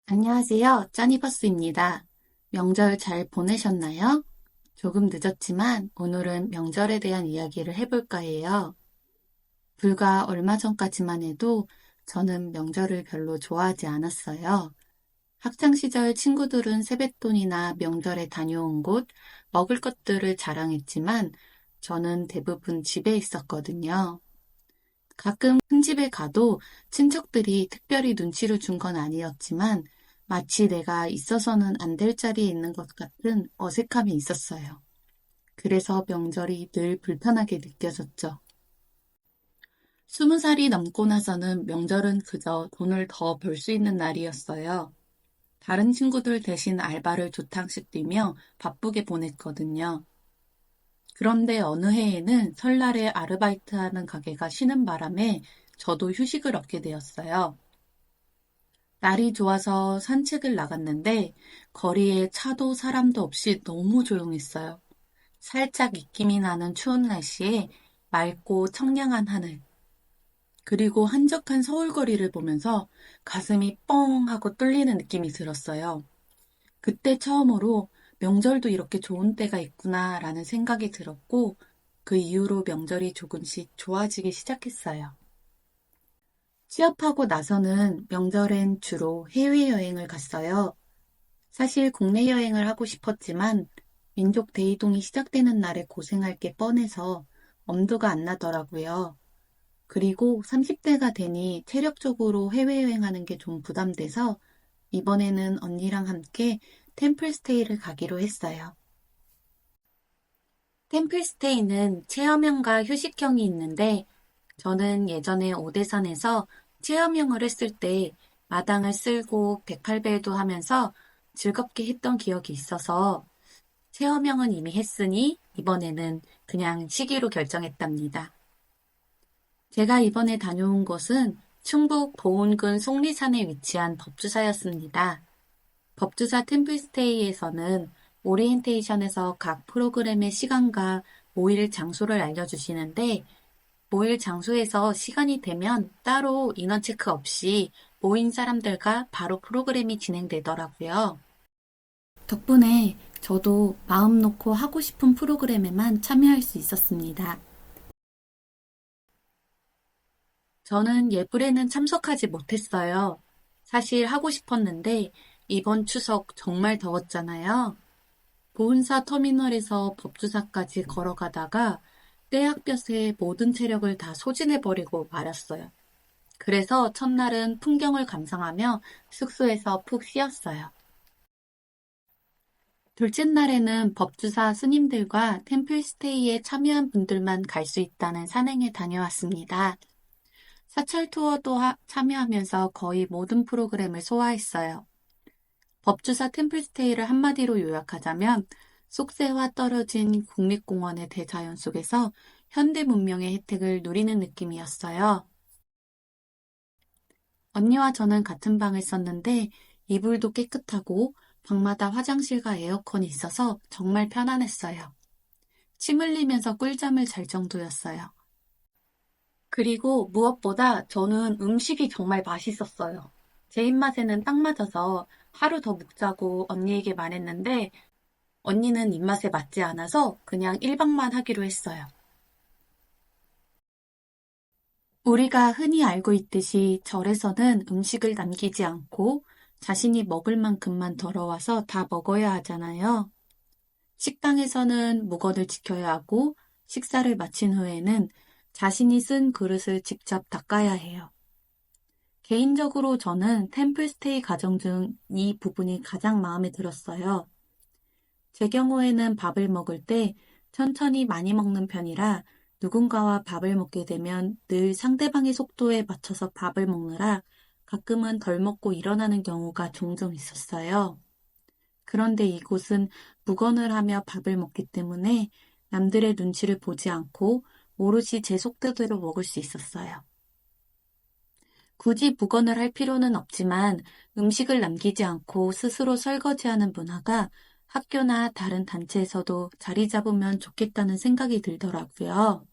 안녕하세요. 짜니버스입니다. 명절 잘 보내셨나요? 조금 늦었지만 오늘은 명절에 대한 이야기를 해볼까 해요. 불과 얼마 전까지만 해도 저는 명절을 별로 좋아하지 않았어요. 학창시절 친구들은 세뱃돈이나 명절에 다녀온 곳, 먹을 것들을 자랑했지만 저는 대부분 집에 있었거든요. 가끔 큰 집에 가도 친척들이 특별히 눈치를 준 건 아니었지만 마치 내가 있어서는 안 될 자리에 있는 것 같은 어색함이 있었어요. 그래서 명절이 늘 불편하게 느껴졌죠. 20살이 넘고 나서는 명절은 그저 돈을 더 벌 수 있는 날이었어요. 다른 친구들 대신 알바를 2탕씩 뛰며 바쁘게 보냈거든요. 그런데 어느 해에는 설날에 아르바이트하는 가게가 쉬는 바람에 저도 휴식을 얻게 되었어요. 날이 좋아서 산책을 나갔는데 거리에 차도 사람도 없이 너무 조용했어요. 살짝 입김이 나는 추운 날씨에 맑고 청량한 하늘, 그리고 한적한 서울 거리를 보면서 가슴이 뻥 하고 뚫리는 느낌이 들었어요. 그때 처음으로 명절도 이렇게 좋은 때가 있구나라는 생각이 들었고, 그 이후로 명절이 조금씩 좋아지기 시작했어요. 취업하고 나서는 명절엔 주로 해외여행을 갔어요. 사실 국내 여행을 하고 싶었지만 민족 대이동이 시작되는 날에 고생할 게 뻔해서 엄두가 안 나더라고요. 그리고 30대가 되니 체력적으로 해외여행하는 게 좀 부담돼서 이번에는 언니랑 함께 템플스테이를 가기로 했어요. 템플스테이는 체험형과 휴식형이 있는데 저는 예전에 오대산에서 체험형을 했을 때 마당을 쓸고 108벨도 하면서 즐겁게 했던 기억이 있어서 체험형은 이미 했으니 이번에는 그냥 쉬기로 결정했답니다. 제가 이번에 다녀온 곳은 충북 보은군 속리산에 위치한 법주사였습니다. 법주사 템플스테이에서는 오리엔테이션에서 각 프로그램의 시간과 모일 장소를 알려주시는데 모일 장소에서 시간이 되면 따로 인원 체크 없이 모인 사람들과 바로 프로그램이 진행되더라고요. 덕분에 저도 마음 놓고 하고 싶은 프로그램에만 참여할 수 있었습니다. 저는 예불에는 참석하지 못했어요. 사실 하고 싶었는데 이번 추석 정말 더웠잖아요. 보은사 터미널에서 법주사까지 걸어가다가 떼약볕에 모든 체력을 다 소진해버리고 말았어요. 그래서 첫날은 풍경을 감상하며 숙소에서 푹 쉬었어요. 둘째 날에는 법주사 스님들과 템플스테이에 참여한 분들만 갈 수 있다는 산행에 다녀왔습니다. 사찰 투어도 참여하면서 거의 모든 프로그램을 소화했어요. 법주사 템플스테이를 한마디로 요약하자면 쏙새와 떨어진 국립공원의 대자연 속에서 현대 문명의 혜택을 누리는 느낌이었어요. 언니와 저는 같은 방을 썼는데 이불도 깨끗하고 방마다 화장실과 에어컨이 있어서 정말 편안했어요. 침 흘리면서 꿀잠을 잘 정도였어요. 그리고 무엇보다 저는 음식이 정말 맛있었어요. 제 입맛에는 딱 맞아서 하루 더 묵자고 언니에게 말했는데 언니는 입맛에 맞지 않아서 그냥 1박만 하기로 했어요. 우리가 흔히 알고 있듯이 절에서는 음식을 남기지 않고 자신이 먹을 만큼만 덜어와서 다 먹어야 하잖아요. 식당에서는 무건을 지켜야 하고 식사를 마친 후에는 자신이 쓴 그릇을 직접 닦아야 해요. 개인적으로 저는 템플스테이 과정 중 이 부분이 가장 마음에 들었어요. 제 경우에는 밥을 먹을 때 천천히 많이 먹는 편이라 누군가와 밥을 먹게 되면 늘 상대방의 속도에 맞춰서 밥을 먹느라 가끔은 덜 먹고 일어나는 경우가 종종 있었어요. 그런데 이곳은 묵언을 하며 밥을 먹기 때문에 남들의 눈치를 보지 않고 오롯이 제 속도대로 먹을 수 있었어요. 굳이 묵언을 할 필요는 없지만 음식을 남기지 않고 스스로 설거지하는 문화가 학교나 다른 단체에서도 자리 잡으면 좋겠다는 생각이 들더라고요.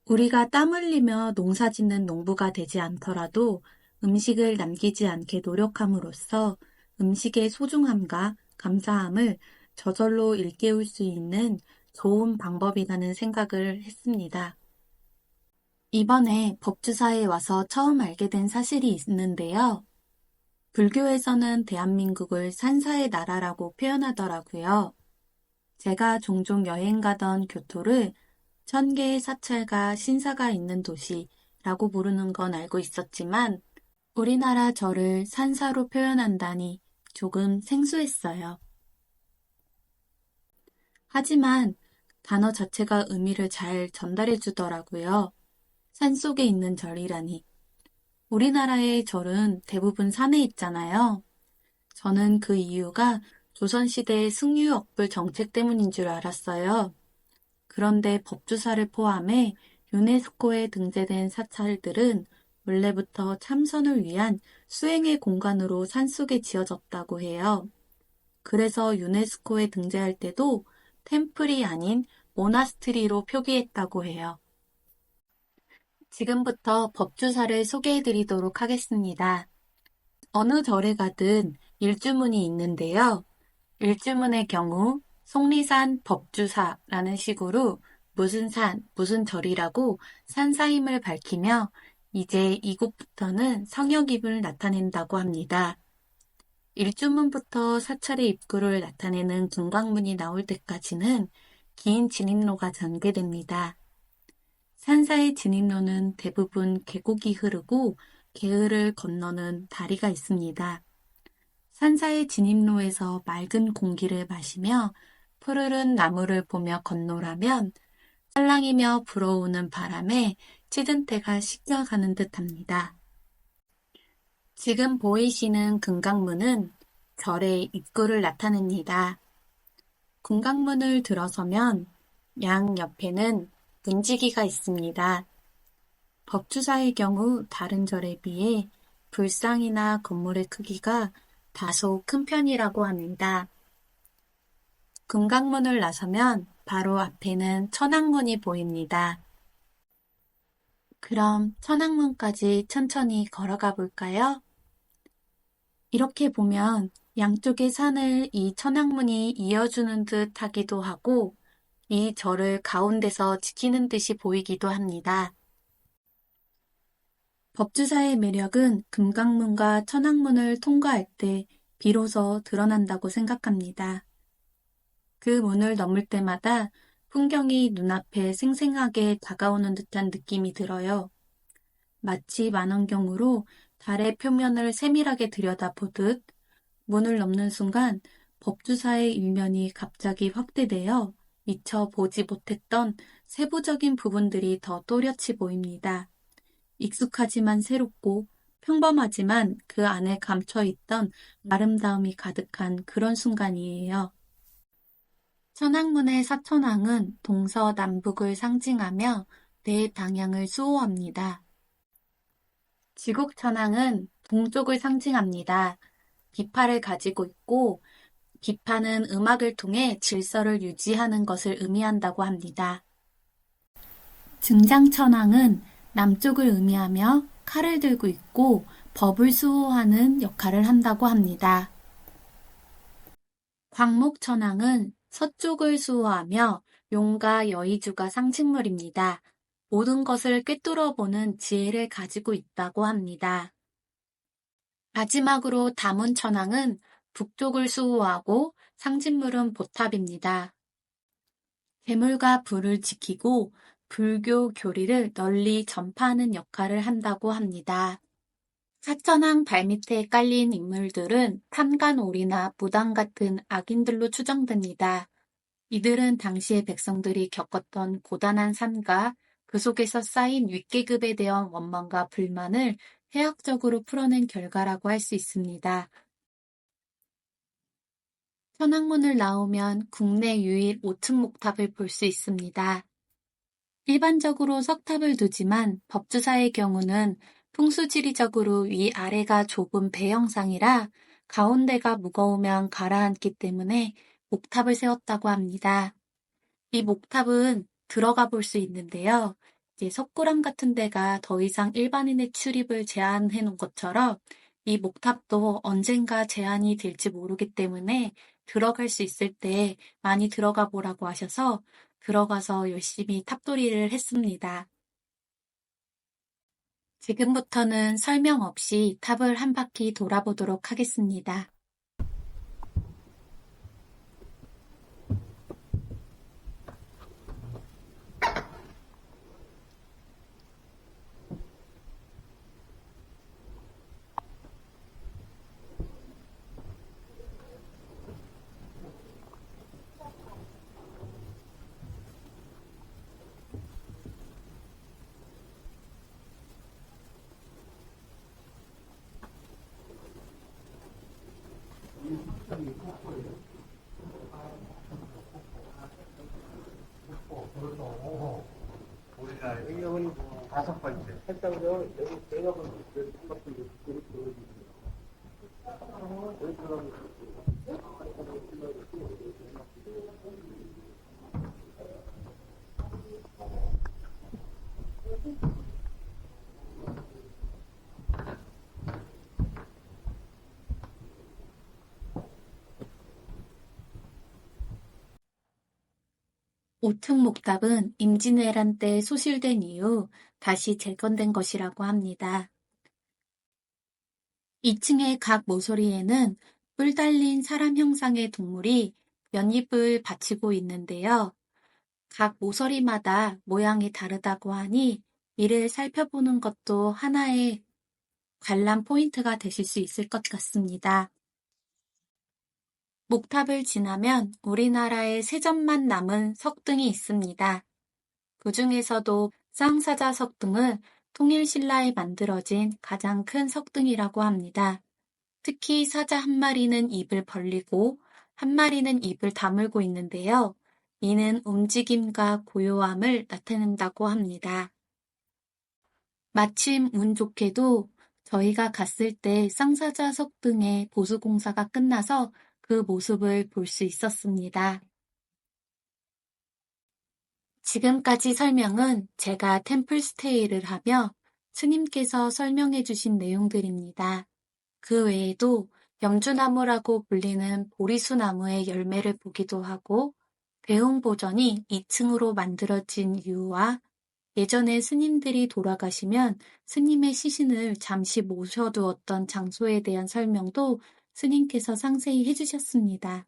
우리가 땀 흘리며 농사 짓는 농부가 되지 않더라도 음식을 남기지 않게 노력함으로써 음식의 소중함과 감사함을 저절로 일깨울 수 있는 좋은 방법이라는 생각을 했습니다. 이번에 법주사에 와서 처음 알게 된 사실이 있는데요. 불교에서는 대한민국을 산사의 나라라고 표현하더라고요. 제가 종종 여행 가던 교토를 1000개의 사찰과 신사가 있는 도시라고 부르는 건 알고 있었지만 우리나라 절을 산사로 표현한다니 조금 생소했어요. 하지만 단어 자체가 의미를 잘 전달해 주더라고요. 산속에 있는 절이라니. 우리나라의 절은 대부분 산에 있잖아요. 저는 그 이유가 조선시대의 승유역불 정책 때문인 줄 알았어요. 그런데 법주사를 포함해 유네스코에 등재된 사찰들은 원래부터 참선을 위한 수행의 공간으로 산속에 지어졌다고 해요. 그래서 유네스코에 등재할 때도 템플이 아닌 모나스트리로 표기했다고 해요. 지금부터 법주사를 소개해 드리도록 하겠습니다. 어느 절에 가든 일주문이 있는데요. 일주문의 경우 속리산 법주사라는 식으로 무슨 산, 무슨 절이라고 산사임을 밝히며 이제 이곳부터는 성역임을 나타낸다고 합니다. 일주문부터 사찰의 입구를 나타내는 금강문이 나올 때까지는 긴 진입로가 전개됩니다. 산사의 진입로는 대부분 계곡이 흐르고 계을을 건너는 다리가 있습니다. 산사의 진입로에서 맑은 공기를 마시며 푸르른 나무를 보며 건너라면 살랑이며 불어오는 바람에 찌든 때가 식혀가는 듯합니다. 지금 보이시는 금강문은 절의 입구를 나타냅니다. 금강문을 들어서면 양 옆에는 문지기가 있습니다. 법주사의 경우 다른 절에 비해 불상이나 건물의 크기가 다소 큰 편이라고 합니다. 금강문을 나서면 바로 앞에는 천왕문이 보입니다. 그럼 천왕문까지 천천히 걸어가 볼까요? 이렇게 보면 양쪽의 산을 이 천왕문이 이어주는 듯 하기도 하고 이 절을 가운데서 지키는 듯이 보이기도 합니다. 법주사의 매력은 금강문과 천왕문을 통과할 때 비로소 드러난다고 생각합니다. 그 문을 넘을 때마다 풍경이 눈앞에 생생하게 다가오는 듯한 느낌이 들어요. 마치 망원경으로 달의 표면을 세밀하게 들여다보듯 문을 넘는 순간 법주사의 일면이 갑자기 확대되어 미처 보지 못했던 세부적인 부분들이 더 또렷이 보입니다. 익숙하지만 새롭고 평범하지만 그 안에 감춰있던 아름다움이 가득한 그런 순간이에요. 천왕문의 사천왕은 동서남북을 상징하며 네 방향을 수호합니다. 지국천왕은 동쪽을 상징합니다. 비파를 가지고 있고 비파는 음악을 통해 질서를 유지하는 것을 의미한다고 합니다. 증장천왕은 남쪽을 의미하며 칼을 들고 있고 법을 수호하는 역할을 한다고 합니다. 광목천왕은 서쪽을 수호하며 용과 여의주가 상징물입니다. 모든 것을 꿰뚫어 보는 지혜를 가지고 있다고 합니다. 마지막으로 다문천왕은 북쪽을 수호하고 상징물은 보탑입니다. 재물과 불을 지키고 불교 교리를 널리 전파하는 역할을 한다고 합니다. 사천왕 발밑에 깔린 인물들은 판관오리나 무당 같은 악인들로 추정됩니다. 이들은 당시의 백성들이 겪었던 고단한 삶과 그 속에서 쌓인 윗계급에 대한 원망과 불만을 해학적으로 풀어낸 결과라고 할 수 있습니다. 천왕문을 나오면 국내 유일 5층 목탑을 볼 수 있습니다. 일반적으로 석탑을 두지만 법주사의 경우는 풍수지리적으로 위아래가 좁은 배 형상이라 가운데가 무거우면 가라앉기 때문에 목탑을 세웠다고 합니다. 이 목탑은 들어가 볼 수 있는데요. 이제 석굴암 같은 데가 더 이상 일반인의 출입을 제한해 놓은 것처럼 이 목탑도 언젠가 제한이 될지 모르기 때문에 들어갈 수 있을 때 많이 들어가 보라고 하셔서 들어가서 열심히 탑돌이를 했습니다. 지금부터는 설명 없이 탑을 한 바퀴 돌아보도록 하겠습니다. 우리가 여기 5번째. 했다고요? 여기 내가 본 생각도 오퉁 목탑은 임진왜란 때 소실된 이후 다시 재건된 것이라고 합니다. 2층의 각 모서리에는 뿔 달린 사람 형상의 동물이 연잎을 받치고 있는데요. 각 모서리마다 모양이 다르다고 하니 이를 살펴보는 것도 하나의 관람 포인트가 되실 수 있을 것 같습니다. 목탑을 지나면 우리나라에 세 점만 남은 석등이 있습니다. 그 중에서도 쌍사자 석등은 통일신라에 만들어진 가장 큰 석등이라고 합니다. 특히 사자 한 마리는 입을 벌리고 한 마리는 입을 다물고 있는데요. 이는 움직임과 고요함을 나타낸다고 합니다. 마침 운 좋게도 저희가 갔을 때 쌍사자 석등의 보수공사가 끝나서 그 모습을 볼 수 있었습니다. 지금까지 설명은 제가 템플스테이를 하며 스님께서 설명해 주신 내용들입니다. 그 외에도 염주나무라고 불리는 보리수나무의 열매를 보기도 하고 대흥보전이 2층으로 만들어진 이유와 예전에 스님들이 돌아가시면 스님의 시신을 잠시 모셔두었던 장소에 대한 설명도 스님께서 상세히 해주셨습니다.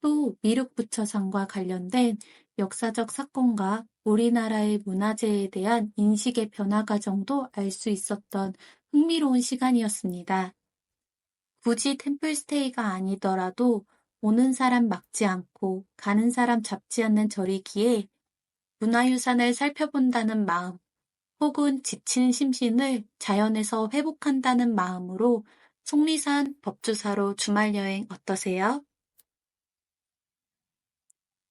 또 미륵부처상과 관련된 역사적 사건과 우리나라의 문화재에 대한 인식의 변화 과정도 알 수 있었던 흥미로운 시간이었습니다. 굳이 템플스테이가 아니더라도 오는 사람 막지 않고 가는 사람 잡지 않는 절이기에 문화유산을 살펴본다는 마음 혹은 지친 심신을 자연에서 회복한다는 마음으로 속리산 법주사로 주말여행 어떠세요?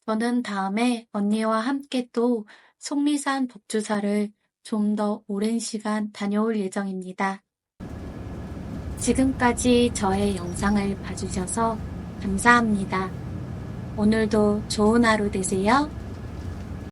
저는 다음에 언니와 함께 또 속리산 법주사를 좀 더 오랜 시간 다녀올 예정입니다. 지금까지 저의 영상을 봐주셔서 감사합니다. 오늘도 좋은 하루 되세요.